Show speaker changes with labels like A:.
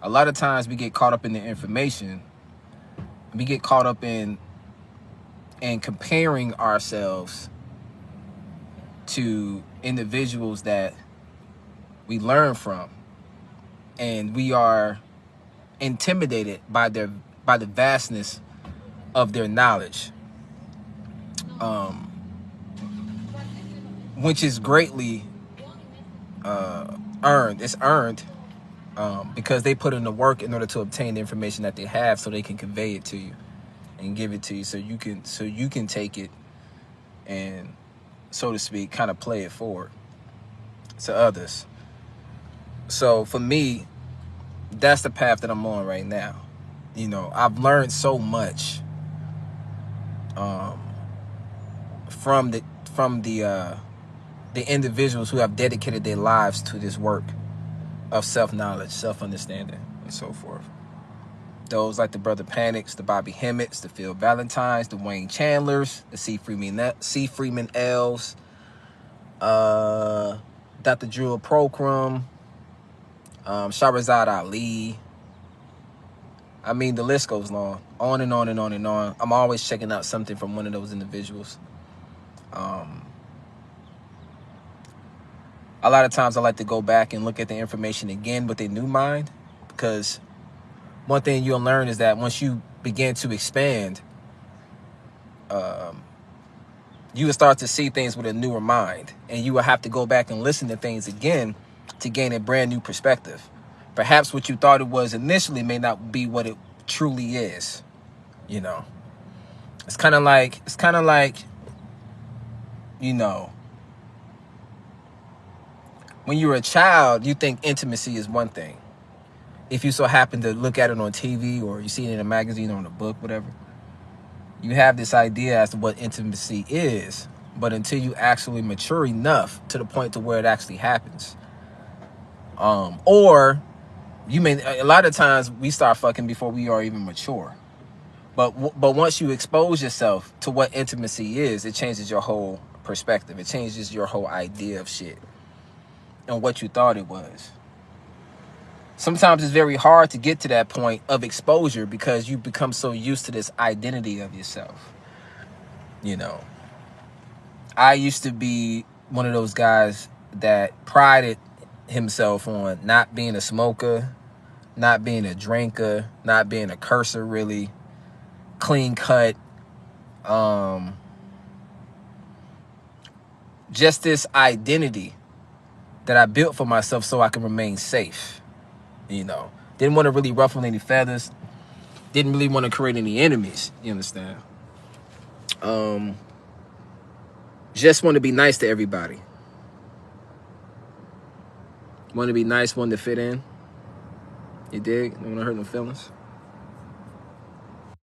A: A lot of times we get caught up in the information. We get caught up in comparing ourselves to individuals that we learn from, and we are intimidated by the vastness of their knowledge, which is greatly earned. It's earned because they put in the work in order to obtain the information that they have, so they can convey it to you and give it to you, so you can take it and, so to speak, kind of play it forward to others. So for me, that's the path that I'm on right now. You know, I've learned so much from the individuals who have dedicated their lives to this work of self-knowledge, self-understanding, and so forth. Those like the Brother Panics, the Bobby Hemmitts, the Phil Valentines, the Wayne Chandlers, the C. Freeman L's, Dr. Jewel Procrum, Shahrazad Ali. I mean, the list goes on and on and on and on. I'm always checking out something from one of those individuals. A lot of times I like to go back and look at the information again with a new mind, because one thing you'll learn is that once you begin to expand, you will start to see things with a newer mind, and you will have to go back and listen to things again to gain a brand new perspective. Perhaps what you thought it was initially may not be what it truly is. You know, it's kind of like, you know, when you're a child, you think intimacy is one thing. If you so happen to look at it on TV, or you see it in a magazine or in a book, whatever, you have this idea as to what intimacy is. But until you actually mature enough to the point to where it actually happens, or you may, a lot of times we start fucking before we are even mature. But once you expose yourself to what intimacy is, it changes your whole perspective. It changes your whole idea of shit and what you thought it was. Sometimes it's very hard to get to that point of exposure because you become so used to this identity of yourself. You know, I used to be one of those guys that prided himself on not being a smoker, not being a drinker, not being a cursor, really clean cut. Just this identity that I built for myself so I can remain safe. You know, didn't want to really ruffle any feathers. Didn't really want to create any enemies. You understand? Just want to be nice to everybody. Want to be nice, want to fit in. You dig? Don't want to hurt no feelings.